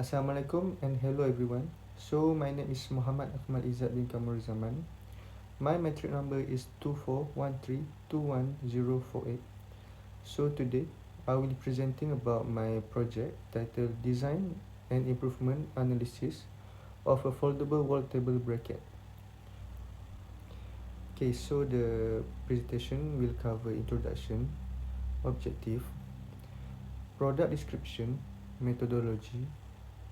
Assalamualaikum and hello everyone. So my name is Muhammad Akmal Izzat bin Kamur Zaman. My metric number is 2413211048. So today I will be presenting about my project titled Design and Improvement Analysis of a Foldable Wall Table Bracket. Okay, so the presentation will cover introduction, objective, product description, methodology,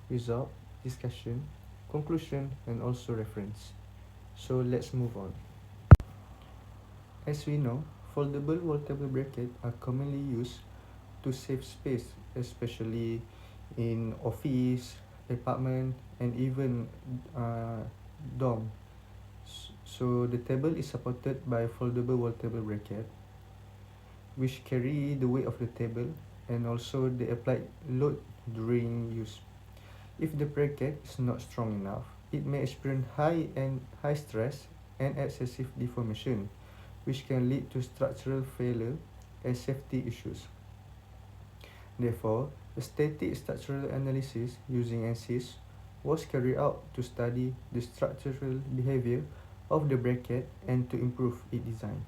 result, discussion, conclusion, and also reference. So let's move on. As we know, foldable wall table brackets are commonly used to save space, especially in office, apartment, and even dorm. So the table is supported by foldable wall table bracket, which carry the weight of the table and also the applied load during use. If the bracket is not strong enough, it may experience high stress and excessive deformation, which can lead to structural failure and safety issues. Therefore, a static structural analysis using ANSYS was carried out to study the structural behavior of the bracket and to improve its design.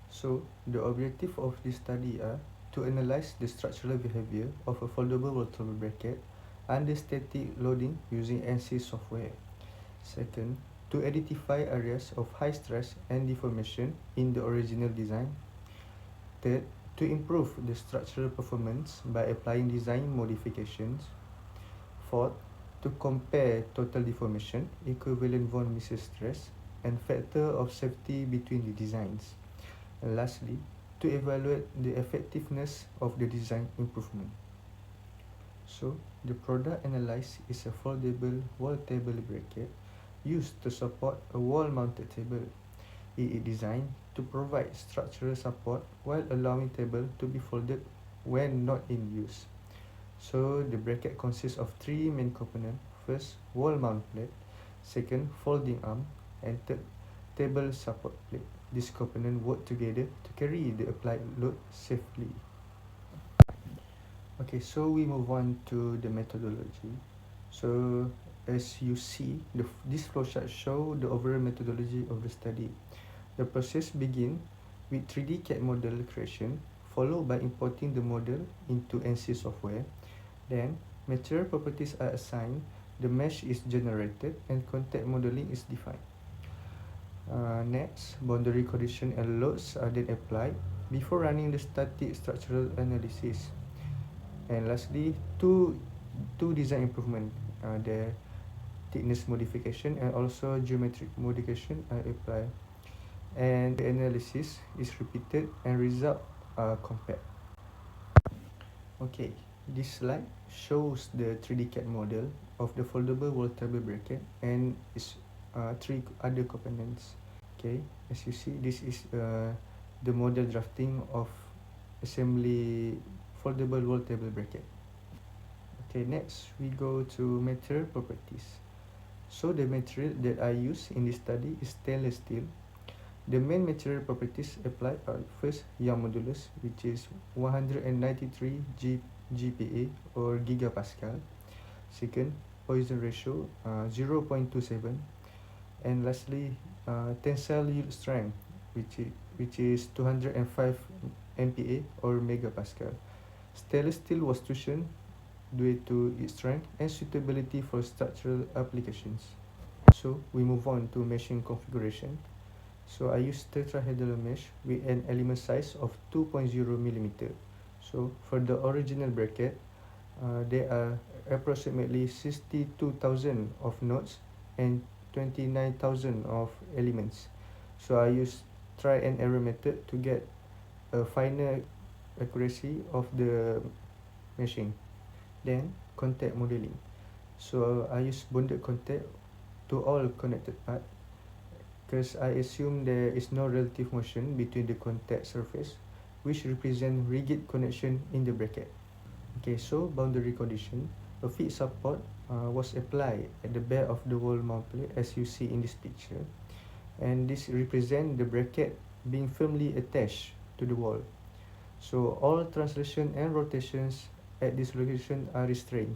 So, the objective of this study are to analyze the structural behavior of a foldable rollable bracket under static loading using ANSYS software. Second, to identify areas of high stress and deformation in the original design. Third, to improve the structural performance by applying design modifications. Fourth, to compare total deformation, equivalent von Mises stress, and factor of safety between the designs. And lastly, to evaluate the effectiveness of the design improvement. So, the product analyzed is a foldable wall table bracket used to support a wall-mounted table. It is designed to provide structural support while allowing table to be folded when not in use. So, the bracket consists of three main components. First, wall mount plate. Second, folding arm. And third, table support plate. These components work together to carry the applied load safely. Okay, so we move on to the methodology. So as you see, this flowchart shows the overall methodology of the study. The process begins with 3D CAD model creation, followed by importing the model into ANSYS software. Then, material properties are assigned, the mesh is generated, and contact modeling is defined. Next, boundary condition and loads are then applied before running the static structural analysis. And lastly, two design improvement, the thickness modification and also geometric modification are applied, and the analysis is repeated and result are compared. Okay, this slide shows the 3D CAD model of the foldable wall table bracket and its three other components. Okay, as you see, this is the model drafting of assembly foldable wall table bracket. Okay, next we go to material properties. So the material that I use in this study is stainless steel. The main material properties applied are first Young modulus, which is 193 GPa or gigapascal. Second, Poisson ratio 0.27, and lastly tensile yield strength, which is 205 MPa or megapascal. Stainless steel was chosen due to its strength and suitability for structural applications. So we move on to meshing configuration. So I use tetrahedral mesh with an element size of 2.0 mm. So for the original bracket, there are approximately 62,000 of nodes and 29,000 of elements. So I use try and error method to get a final accuracy of the meshing. Then contact modeling. So I use bonded contact to all connected parts, because I assume there is no relative motion between the contact surface, which represent rigid connection in the bracket. Okay, so boundary condition. A fit support was applied at the back of the wall mount plate, as you see in this picture, and this represent the bracket being firmly attached to the wall. So all translation and rotations at this location are restrained.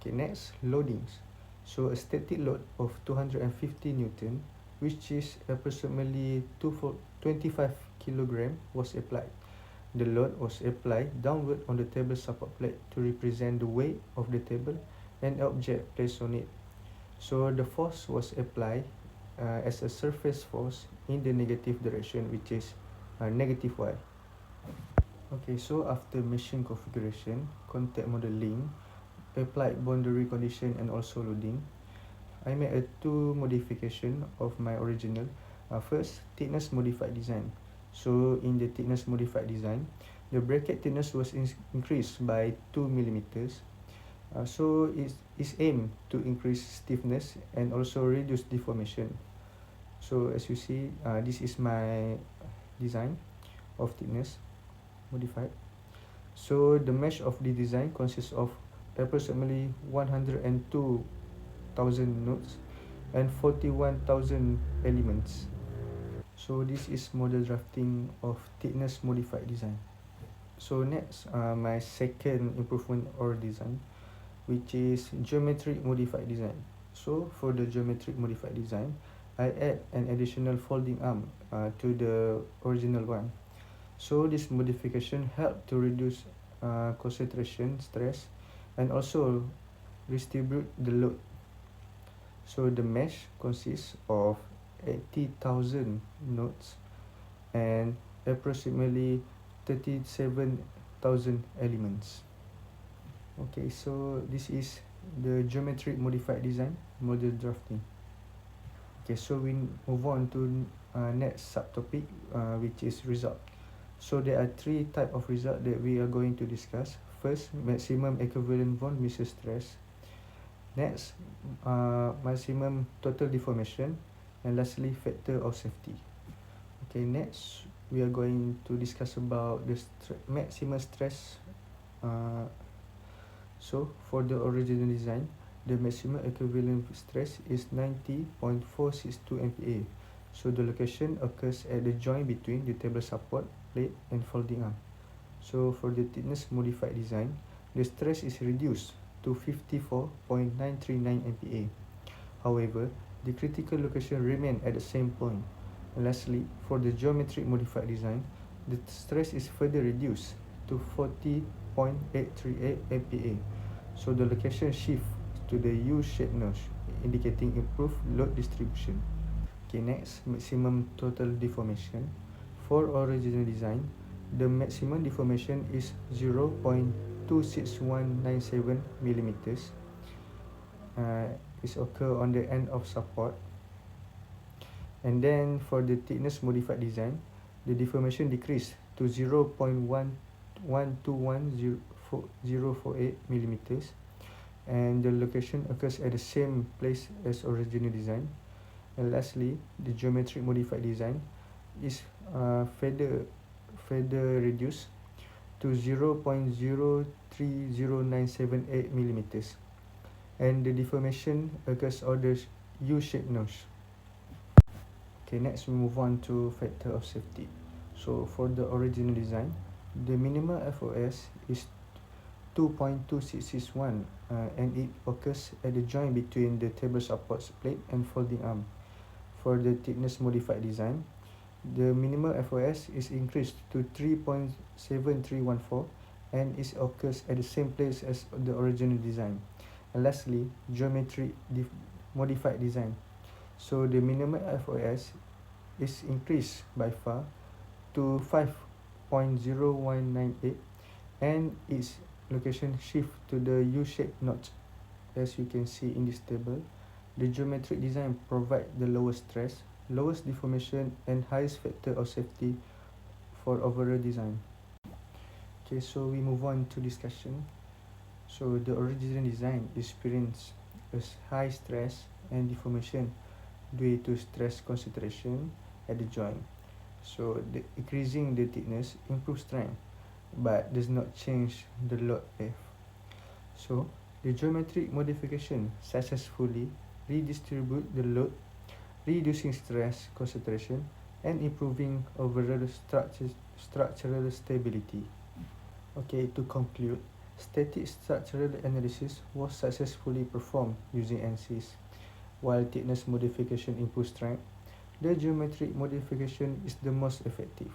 Okay, next, loadings. So a static load of 250 Newton, which is approximately 25 kilogram, was applied. The load was applied downward on the table support plate to represent the weight of the table and object placed on it. So the force was applied as a surface force in the negative direction, which is negative y. Okay, so after machine configuration, contact modeling, applied boundary condition and also loading, I made a two modification of my original. First, thickness modified design. So in the thickness modified design, the bracket thickness was increased by 2 millimeters. So it's aimed to increase stiffness and also reduce deformation. So as you see, this is my design of thickness modified. So the mesh of the design consists of approximately 102,000 nodes and 41,000 elements. So this is model drafting of thickness modified design. So next, my second improvement or design, which is geometric modified design. So for the geometric modified design, I add an additional folding arm to the original one. So this modification helped to reduce concentration stress and also distribute the load. So the mesh consists of 80,000 nodes and approximately 37,000 elements. Okay, so this is the geometric modified design model drafting. Okay, so we move on to next subtopic, which is result. So there are three types of result that we are going to discuss. First, maximum equivalent von Mises stress. Next, maximum total deformation, and lastly, factor of safety. Okay, next we are going to discuss about the maximum stress. So for the original design, the maximum equivalent stress is 90.462 MPa. So the location occurs at the joint between the table support plate and folding arm. So for the thickness modified design, the stress is reduced to 54.939 MPa. However, the critical location remains at the same point. And lastly, for the geometric modified design, the stress is further reduced to 40.838 MPa. So the location shifts to the U-shaped notch, indicating improved load distribution. Okay, next, maximum total deformation. For original design, the maximum deformation is 0.26197 millimeters. It occurs on the end of support. And then for the thickness modified design, the deformation decreased to 0.121048 millimeters, and the location occurs at the same place as original design. And lastly, the geometric modified design is further reduced to 0.030978 millimeters, and the deformation occurs on the U-shaped notch. Okay, next we move on to factor of safety. So for the original design, the minimum FOS is 2.2661, and it occurs at the joint between the table support plate and folding arm. For the thickness modified design, the minimum FOS is increased to 3.7314, and it occurs at the same place as the original design. And lastly, geometric modified design. So the minimum FOS is increased by far to 5.0198, and its location shift to the U-shaped notch. As you can see in this table, the geometric design provide the lowest stress, lowest deformation, and highest factor of safety for overall design. Okay, so we move on to discussion. So the original design experienced a high stress and deformation due to stress concentration at the joint. So increasing the thickness improves strength, but does not change the load path. So the geometric modification successfully redistribute the load, reducing stress concentration and improving overall structural stability. Okay, to conclude, Static structural analysis was successfully performed using ANSYS, while thickness modification improves strength. The geometric modification is the most effective,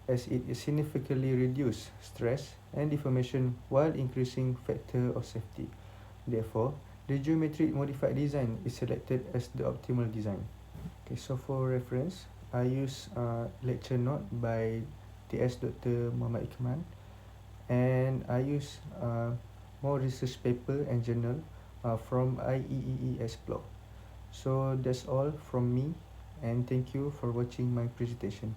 as it significantly reduces stress and deformation while increasing factor of safety. Therefore, the geometric modified design is selected as the optimal design. Okay, so for reference, I use lecture note by TS Dr. Muhammad Ikman, and I use more research paper and journal from IEEE Explore. So that's all from me, and thank you for watching my presentation.